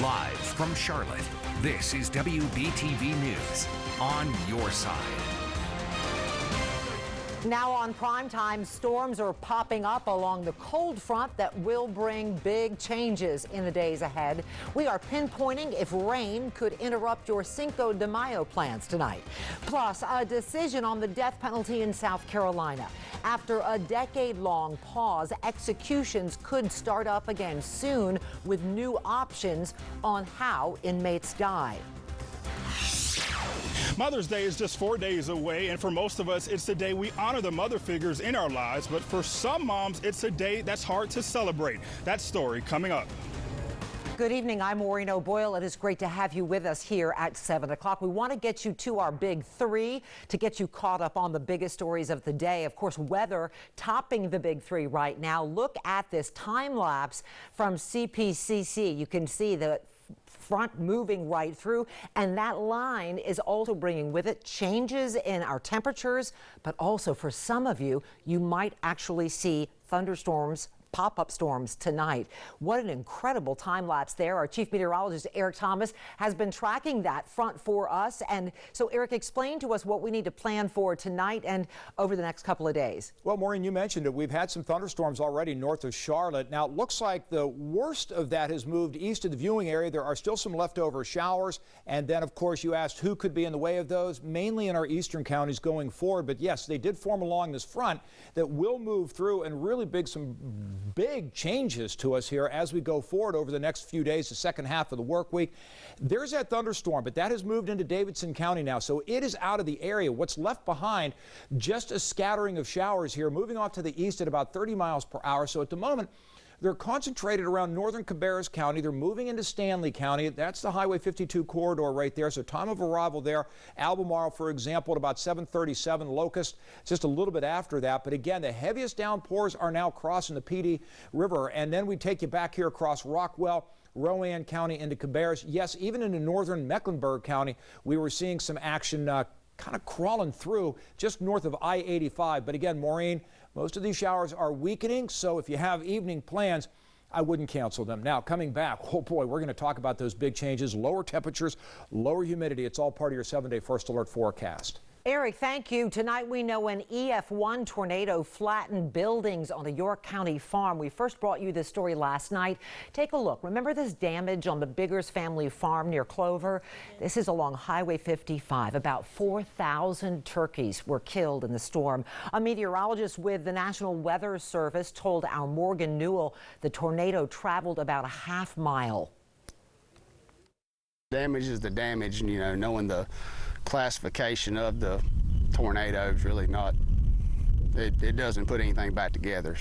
Live from Charlotte, this is WBTV News on your side. Now on Primetime, storms are popping up along the cold front that will bring big changes in the days ahead. We are pinpointing if rain could interrupt your Cinco de Mayo plans tonight. Plus, a decision on the death penalty in South Carolina. After a decade-long pause, executions could start up again soon with new options on how inmates die. Mother's Day is just 4 days away, and for most of us, it's the day we honor the mother figures in our lives. But for some moms, it's a day that's hard to celebrate. That story coming up. Good evening. I'm Maureen O'Boyle. It is great to have you with us here at 7 o'clock. We want to get you to our big three to get you caught up on the biggest stories of the day. Of course, weather topping the big three right now. Look at this time lapse from CPCC. You can see the front moving right through, and that line is also bringing with it changes in our temperatures, but also for some of you, you might actually see thunderstorms, pop-up storms tonight. What an incredible time lapse there. Our chief meteorologist, Eric Thomas, has been tracking that front for us. And so, Eric, explain to us what we need to plan for tonight and over the next couple of days. Well, Maureen, you mentioned it. We've had some thunderstorms already north of Charlotte. Now, it looks like the worst of that has moved east of the viewing area. There are still some leftover showers. And then, of course, you asked who could be in the way of those, mainly in our eastern counties going forward. But yes, they did form along this front that will move through and really some big changes to us here as we go forward over the next few days, the second half of the work week. There's that thunderstorm, but that has moved into Davidson County now, so it is out of the area. What's left behind, just a scattering of showers here, moving off to the east at about 30 miles per hour. So at the moment, they're concentrated around northern Cabarrus County. They're moving into Stanley County. That's the Highway 52 corridor right there. So time of arrival there, Albemarle, for example, at about 7:37. Locust, just a little bit after that. But again, the heaviest downpours are now crossing the PD River. And then we take you back here across Rockwell, Rowan County into Cabarrus. Yes, even into northern Mecklenburg County, we were seeing some action kind of crawling through just north of I-85. But again, Maureen, most of these showers are weakening, so if you have evening plans, I wouldn't cancel them. Now, coming back, oh boy, we're going to talk about those big changes, lower temperatures, lower humidity. It's all part of your 7-day first alert forecast. Eric, thank you. Tonight we know an EF1 tornado flattened buildings on a York County farm. We first brought you this story last night. Take a look. Remember this damage on the Biggers family farm near Clover? This is along Highway 55. About 4,000 turkeys were killed in the storm. A meteorologist with the National Weather Service told our Morgan Newell the tornado traveled about a half mile. Damage is the damage, and knowing the classification of the tornado is really not, it doesn't put anything back together.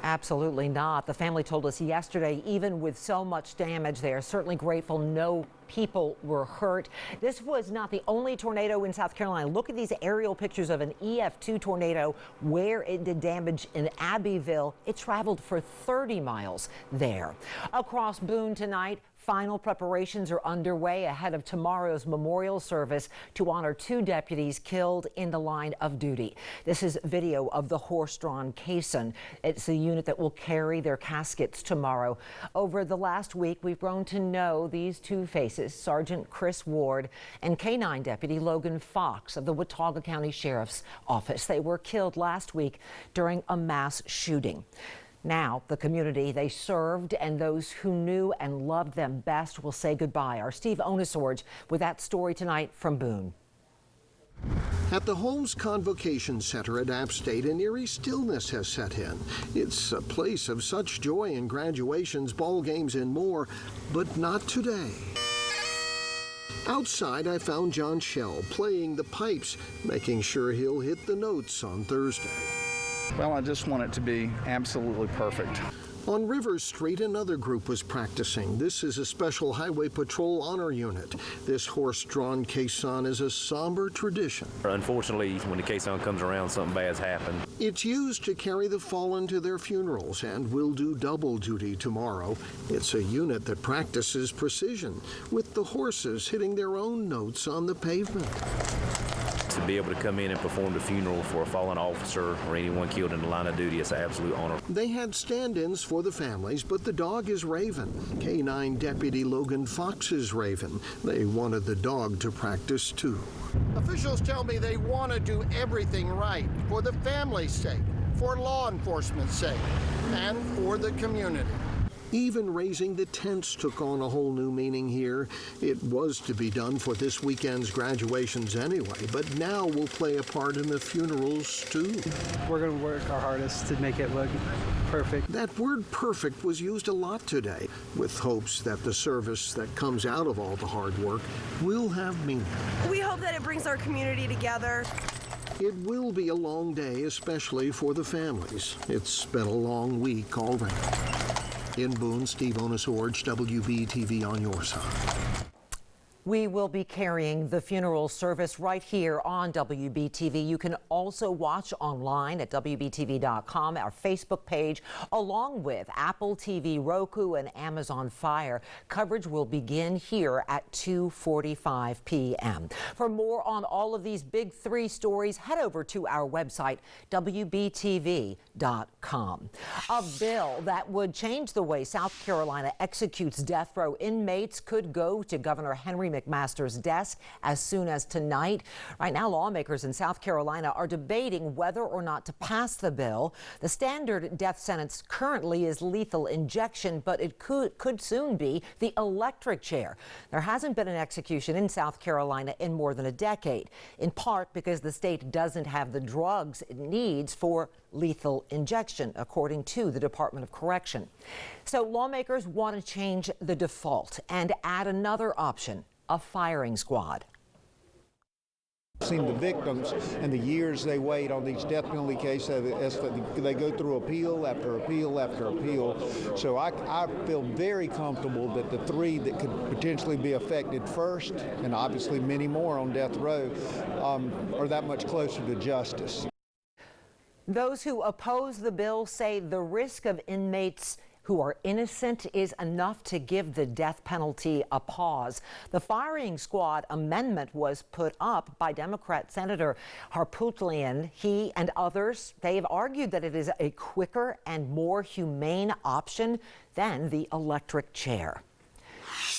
Absolutely not. The family told us yesterday, even with so much damage, they are certainly grateful no people were hurt. This was not the only tornado in South Carolina. Look at these aerial pictures of an EF2 tornado where it did damage in Abbeville. It traveled for 30 miles there. Across Boone tonight, final preparations are underway ahead of tomorrow's memorial service to honor 2 deputies killed in the line of duty. This is video of the horse-drawn caisson. It's the unit that will carry their caskets tomorrow. Over the last week, we've grown to know these 2 faces, Sergeant Chris Ward and K-9 Deputy Logan Fox of the Watauga County Sheriff's Office. They were killed last week during a mass shooting. Now, the community they served and those who knew and loved them best will say goodbye. Our Steve Onesorge with that story tonight from Boone. At the Holmes Convocation Center at App State, an eerie stillness has set in. It's a place of such joy in graduations, ball games, and more, but not today. Outside, I found John Schell playing the pipes, making sure he'll hit the notes on Thursday. Well, I just want it to be absolutely perfect. On Rivers Street, another group was practicing. This is a Special Highway Patrol Honor Unit. This horse-drawn caisson is a somber tradition. Unfortunately, when the caisson comes around, something bad's happened. It's used to carry the fallen to their funerals and will do double duty tomorrow. It's a unit that practices precision, with the horses hitting their own notes on the pavement. To be able to come in and perform the funeral for a fallen officer or anyone killed in the line of duty is an absolute honor. They had stand-ins for the families, but the dog is Raven. K-9 Deputy Logan Fox's Raven. They wanted the dog to practice too. Officials tell me they want to do everything right for the family's sake, for law enforcement's sake, and for the community. Even raising the tents took on a whole new meaning here. It was to be done for this weekend's graduations anyway, but now will play a part in the funerals too. We're going to work our hardest to make it look perfect. That word perfect was used a lot today, with hopes that the service that comes out of all the hard work will have meaning. We hope that it brings our community together. It will be a long day, especially for the families. It's been a long week already. In Boone, Steve Onesorge, WBTV on your side. We will be carrying the funeral service right here on WBTV. You can also watch online at WBTV.com, our Facebook page, along with Apple TV, Roku, and Amazon Fire. Coverage will begin here at 2:45 p.m. For more on all of these big three stories, head over to our website, WBTV.com. A bill that would change the way South Carolina executes death row inmates could go to Governor Henry McMaster's desk as soon as tonight. Right now, lawmakers in South Carolina are debating whether or not to pass the bill. The standard death sentence currently is lethal injection, but it could soon be the electric chair. There hasn't been an execution in South Carolina in more than a decade, in part because the state doesn't have the drugs it needs for lethal injection, according to the Department of Correction. So lawmakers want to change the default and add another option, a firing squad. Seen the victims and the years they wait on these death penalty cases as they go through appeal after appeal after appeal. So I feel very comfortable that the three that could potentially be affected first, and obviously many more on death row, are that much closer to justice. Those who oppose the bill say the risk of inmates who are innocent is enough to give the death penalty a pause. The firing squad amendment was put up by Democrat Senator Harpootlian. He and others, they have argued that it is a quicker and more humane option than the electric chair.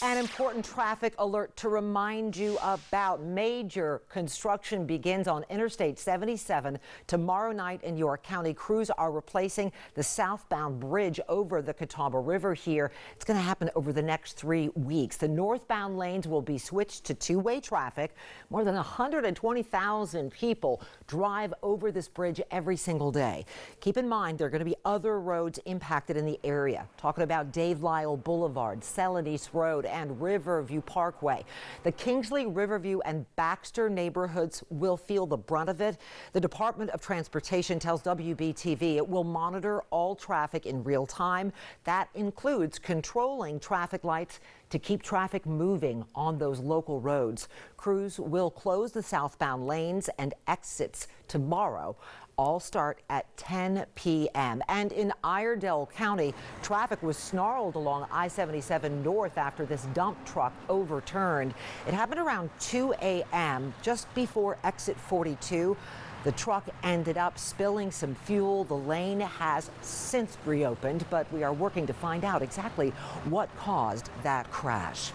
An important traffic alert to remind you about. Major construction begins on Interstate 77 tomorrow night in York County. Crews are replacing the southbound bridge over the Catawba River here. It's going to happen over the next 3 weeks. The northbound lanes will be switched to two-way traffic. More than 120,000 people drive over this bridge every single day. Keep in mind, there are going to be other roads impacted in the area. Talking about Dave Lyle Boulevard, Celanese Road, and Riverview Parkway. The Kingsley, Riverview, and Baxter neighborhoods will feel the brunt of it. The Department of Transportation tells WBTV it will monitor all traffic in real time. That includes controlling traffic lights to keep traffic moving on those local roads. Crews will close the southbound lanes and exits tomorrow. All start at 10 p.m. And in Iredell County, traffic was snarled along I-77 north after this dump truck overturned. It happened around 2 a.m. just before exit 42. The truck ended up spilling some fuel. The lane has since reopened, but we are working to find out exactly what caused that crash.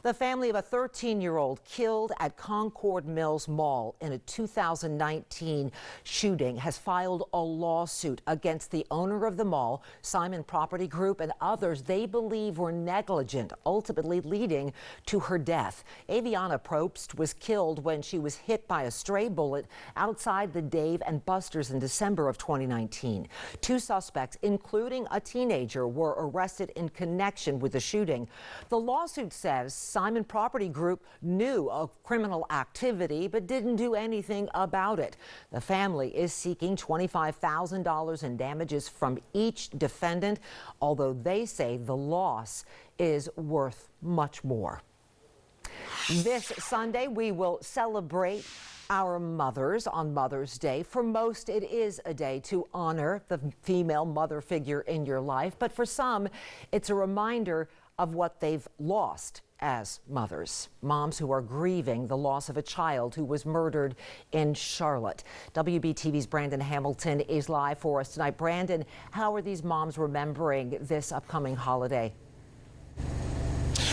The family of a 13-year-old killed at Concord Mills Mall in a 2019 shooting has filed a lawsuit against the owner of the mall, Simon Property Group, and others they believe were negligent, ultimately leading to her death. Aviana Probst was killed when she was hit by a stray bullet outside the Dave and Buster's in December of 2019. Two suspects, including a teenager, were arrested in connection with the shooting. The lawsuit says Simon Property Group knew of criminal activity but didn't do anything about it. The family is seeking $25,000 in damages from each defendant, although they say the loss is worth much more. This Sunday, we will celebrate our mothers on Mother's Day. For most, it is a day to honor the female mother figure in your life, but for some, it's a reminder of what they've lost as mothers, moms who are grieving the loss of a child who was murdered in Charlotte. WBTV's Brandon Hamilton is live for us tonight. Brandon, how are these moms remembering this upcoming holiday?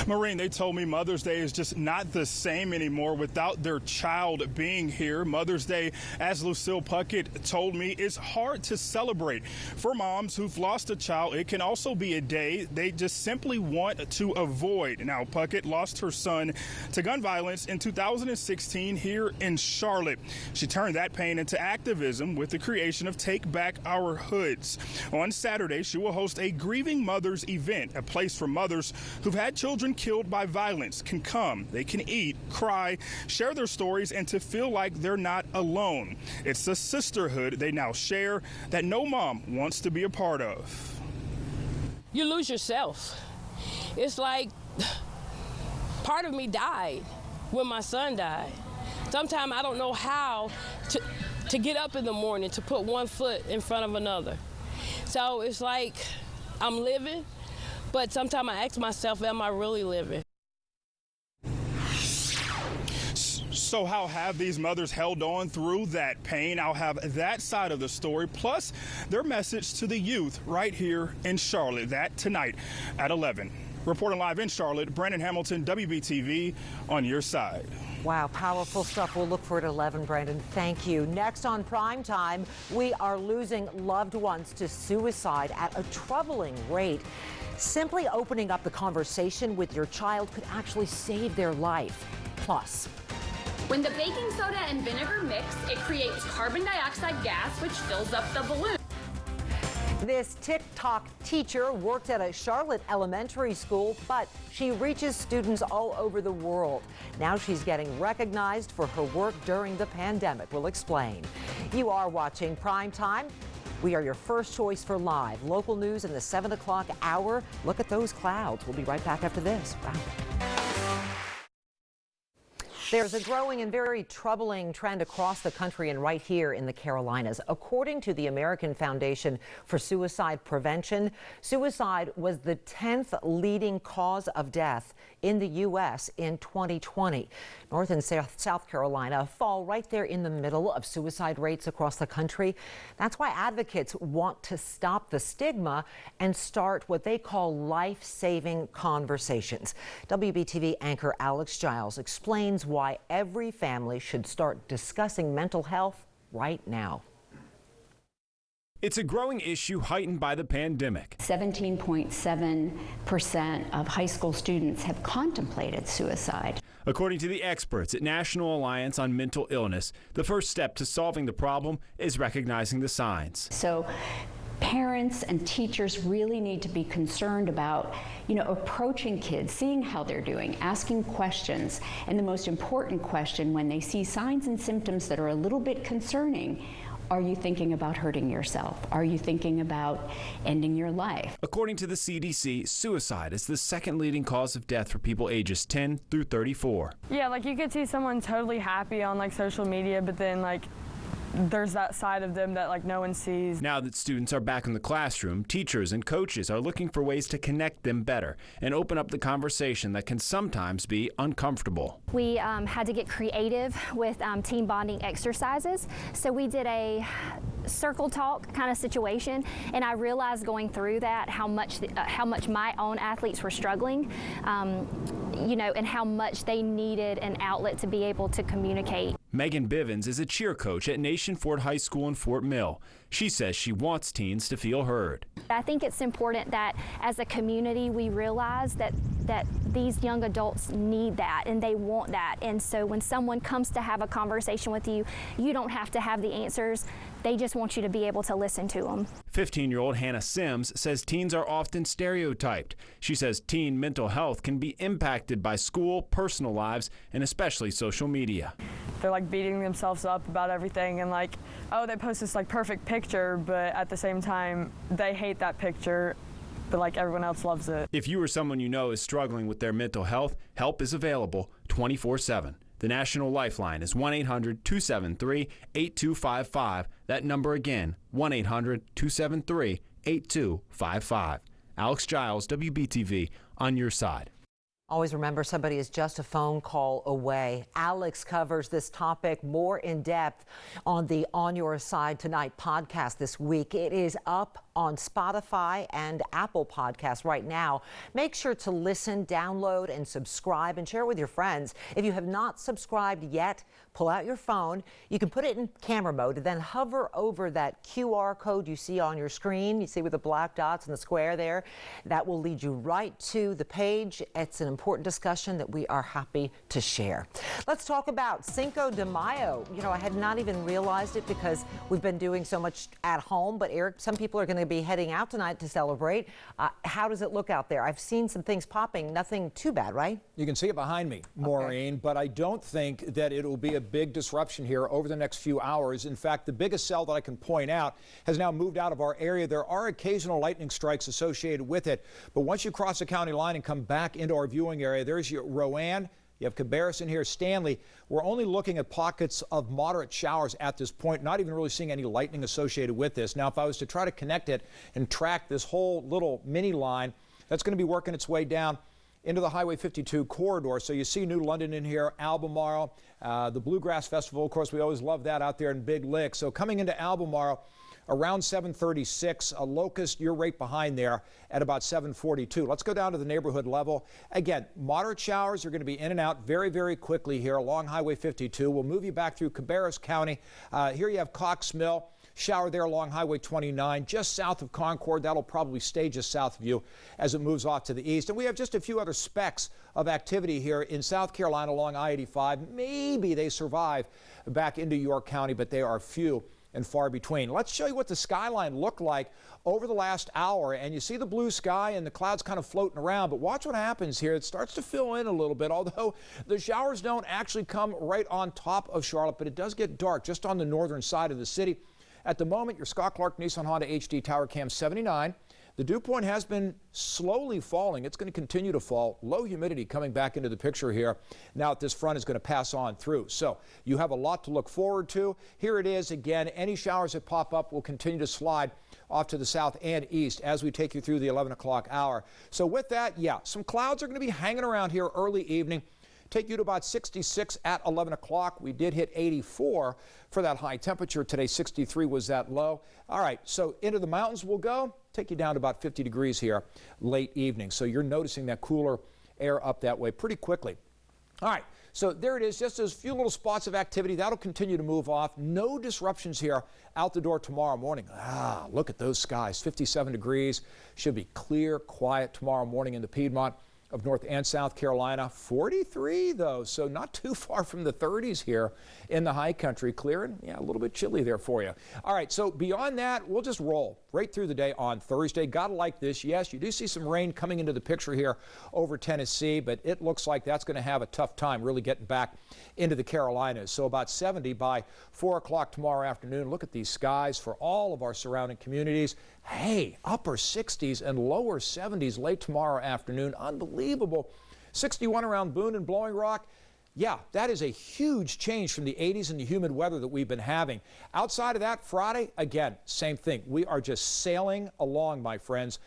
Maureen, they told me Mother's Day is just not the same anymore without their child being here. Mother's Day, as Lucille Puckett told me, is hard to celebrate. For moms who've lost a child, it can also be a day they just simply want to avoid. Now, Puckett lost her son to gun violence in 2016 here in Charlotte. She turned that pain into activism with the creation of Take Back Our Hoods. On Saturday, she will host a Grieving Mothers event, a place for mothers who've had children killed by violence can come. They can eat, cry, share their stories, and to feel like they're not alone. It's a sisterhood they now share that no mom wants to be a part of. You lose yourself. It's like part of me died when my son died. Sometimes I don't know how to get up in the morning to put one foot in front of another. So it's like I'm living, but sometimes I ask myself, am I really living? So how have these mothers held on through that pain? I'll have that side of the story, plus their message to the youth right here in Charlotte. That tonight at 11. Reporting live in Charlotte, Brandon Hamilton, WBTV, on your side. Wow, powerful stuff. We'll look for it at 11, Brandon. Thank you. Next on Primetime, we are losing loved ones to suicide at a troubling rate. Simply opening up the conversation with your child could actually save their life. Plus, when the baking soda and vinegar mix, it creates carbon dioxide gas, which fills up the balloon. this TikTok teacher worked at a Charlotte elementary school, but she reaches students all over the world. Now she's getting recognized for her work during the pandemic. We'll explain. You are watching Primetime. We are your first choice for live local news in the 7 o'clock hour. Look at those clouds. We'll be right back after this. Wow. There's a growing and very troubling trend across the country and right here in the Carolinas. According to the American Foundation for Suicide Prevention, suicide was the 10th leading cause of death in the U.S. in 2020. North and South Carolina fall right there in the middle of suicide rates across the country. That's why advocates want to stop the stigma and start what they call life-saving conversations. WBTV anchor Alex Giles explains why every family should start discussing mental health right now. It's a growing issue heightened by the pandemic. 17.7% of high school students have contemplated suicide. According to the experts at National Alliance on Mental Illness, the first step to solving the problem is recognizing the signs. So parents and teachers really need to be concerned about, approaching kids, seeing how they're doing, asking questions. And the most important question when they see signs and symptoms that are a little bit concerning, are you thinking about hurting yourself? Are you thinking about ending your life? According to the CDC, suicide is the second leading cause of death for people ages 10 through 34. Yeah, you could see someone totally happy on social media, but then there's that side of them that no one sees. Now that students are back in the classroom, teachers and coaches are looking for ways to connect them better and open up the conversation that can sometimes be uncomfortable. We had to get creative with team bonding exercises. So we did a circle talk kind of situation, and I realized going through that how much my own athletes were struggling, and how much they needed an outlet to be able to communicate. Megan Bivens is a cheer coach at Nation Ford High School in Fort Mill. She says she wants teens to feel heard. I think it's important that as a community we realize that these young adults need that and they want that. And so when someone comes to have a conversation with you, you don't have to have the answers. They just want you to be able to listen to them. 15-year-old Hannah Sims says teens are often stereotyped. She says teen mental health can be impacted by school, personal lives, and especially social media. They're beating themselves up about everything and oh, they post this perfect picture, but at the same time they hate that picture, but everyone else loves it. If you or someone you know is struggling with their mental health, help is available 24/7. The National Lifeline is 1-800-273-8255. That number again, 1-800-273-8255. Alex Giles, WBTV, on your side. Always remember, somebody is just a phone call away. Alex covers this topic more in depth on the On Your Side Tonight podcast this week. It is up on Spotify and Apple Podcasts right now. Make sure to listen, download, and subscribe, and share it with your friends. If you have not subscribed yet, pull out your phone. You can put it in camera mode, then hover over that QR code you see on your screen. You see with the black dots and the square there. That will lead you right to the page. It's an important discussion that we are happy to share. Let's talk about Cinco de Mayo. You know, I had not even realized it because we've been doing so much at home. But Eric, some people are going to be heading out tonight to celebrate. How does it look out there? I've seen some things popping. Nothing too bad, right? You can see it behind me, Maureen, okay. But I don't think that it will be a big disruption here over the next few hours. In fact, the biggest cell that I can point out has now moved out of our area. There are occasional lightning strikes associated with it, but once you cross the county line and come back into our viewing area, there's your Rowan. You have Cabarrus in here, Stanley. We're only looking at pockets of moderate showers at this point, not even really seeing any lightning associated with this. Now, if I was to try to connect it and track this whole little mini line, that's going to be working its way down into the Highway 52 corridor. So you see New London in here, Albemarle, the Bluegrass Festival. Of course, we always love that out there in Big Lick. So coming into Albemarle, around 736, a Locust, you're right behind there at about 742. Let's go down to the neighborhood level. Again, moderate showers are going to be in and out very, very quickly here along Highway 52. We'll move you back through Cabarrus County. Here you have Cox Mill. Shower there along Highway 29, just south of Concord. That'll probably stay just south of you as it moves off to the east. And we have just a few other specks of activity here in South Carolina along I-85. Maybe they survive back into York County, but they are few and far between. Let's show you what the skyline looked like over the last hour. And you see the blue sky and the clouds kind of floating around, but watch what happens here. It starts to fill in a little bit, although the showers don't actually come right on top of Charlotte, but it does get dark just on the northern side of the city. At the moment, your Scott Clark Nissan Honda HD Tower Cam 79. The dew point has been slowly falling. It's going to continue to fall. Low humidity coming back into the picture here now that this front is going to pass on through. So you have a lot to look forward to. Here it is again. Any showers that pop up will continue to slide off to the south and east as we take you through the 11 o'clock hour. So with that, yeah, some clouds are going to be hanging around here early evening. Take you to about 66 at 11 o'clock. We did hit 84 for that high temperature today. 63 was that low. All right, so into the mountains we'll go. Take you down to about 50 degrees here late evening. So you're noticing that cooler air up that way pretty quickly. All right, so there it is, just those few little spots of activity. That'll continue to move off. No disruptions here out the door tomorrow morning. Look at those skies, 57 degrees. Should be clear, quiet tomorrow morning in the Piedmont of North and South Carolina. 43 though, so not too far from the 30s here in the high country. Clearing, yeah, a little bit chilly there for you. All right, so beyond that, we'll just roll right through the day on Thursday. Gotta like this. Yes, you do see some rain coming into the picture here over Tennessee, but it looks like that's going to have a tough time really getting back into the Carolinas. So about 70 by 4 o'clock tomorrow afternoon. Look at these skies for all of our surrounding communities. Hey, upper 60s and lower 70s late tomorrow afternoon. Unbelievable. 61 around Boone and Blowing Rock. Yeah, that is a huge change from the 80s and the humid weather that we've been having. Outside of that, Friday, again, same thing. We are just sailing along, my friends.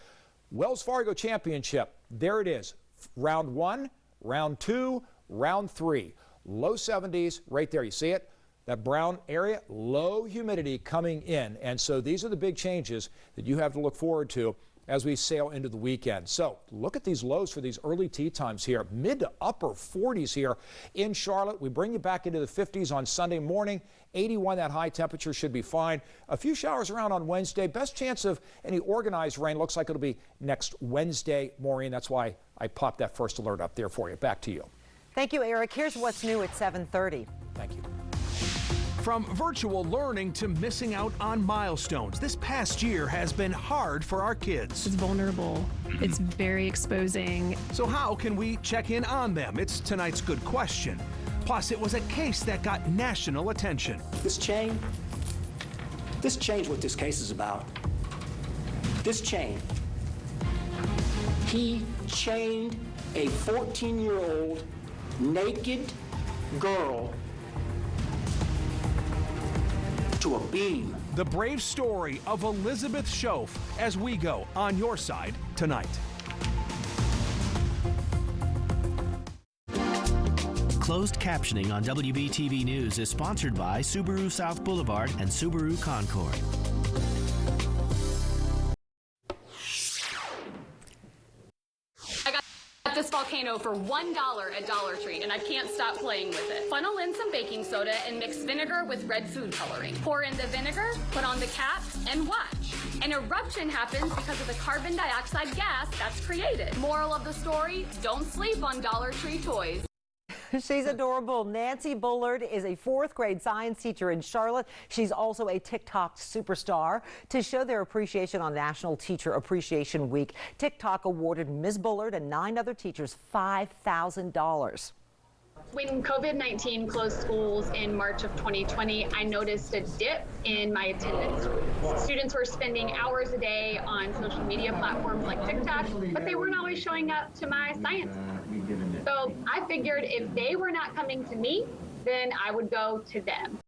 Wells Fargo Championship, there it is. Round 1, round 2, round 3. Low 70s right there. You see it? That brown area, low humidity coming in. And so these are the big changes that you have to look forward to as we sail into the weekend. So look at these lows for these early tee times here. Mid to upper 40s here in Charlotte. We bring you back into the 50s on Sunday morning. 81, that high temperature should be fine. A few showers around on Wednesday. Best chance of any organized rain looks like it'll be next Wednesday, Maureen. That's why I popped that first alert up there for you. Back to you. Thank you, Eric. Here's what's new at 7:30. Thank you. From virtual learning to missing out on milestones, this past year has been hard for our kids. It's vulnerable. It's very exposing. So how can we check in on them? It's tonight's good question. Plus, it was a case that got national attention. This change what this case is about. This chain. He chained a 14-year-old naked girl to a beam. The brave story of Elizabeth Schoaf as we go on your side tonight. Closed captioning on WBTV News is sponsored by Subaru South Boulevard and Subaru Concord. I got this volcano for $1 at Dollar Tree, and I can't stop playing with it. Funnel in some baking soda and mix vinegar with red food coloring. Pour in the vinegar, put on the cap, and watch. An eruption happens because of the carbon dioxide gas that's created. Moral of the story, don't sleep on Dollar Tree toys. She's adorable. Nancy Bullard is a 4th grade science teacher in Charlotte. She's also a TikTok superstar. To show their appreciation on National Teacher Appreciation Week, TikTok awarded Ms. Bullard and 9 other teachers $5,000. When COVID-19 closed schools in March of 2020, I noticed a dip in my attendance. Students were spending hours a day on social media platforms like TikTok, but they weren't always showing up to my science. So I figured if they were not coming to me, then I would go to them.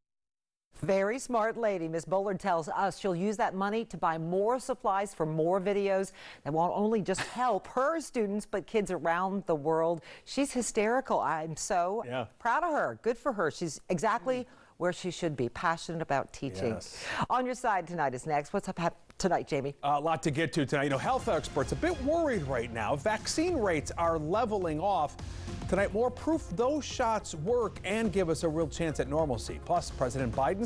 Very smart lady. Ms. Bullard tells us she'll use that money to buy more supplies for more videos that won't only just help her students, but kids around the world. She's hysterical. I'm so proud of her. Good for her. She's exactly where she should be, passionate about teaching. Yes. On Your Side tonight is next. What's up tonight, Jamie? A lot to get to tonight. You know, health experts a bit worried right now. Vaccine rates are leveling off. Tonight, more proof those shots work and give us a real chance at normalcy. Plus, President Biden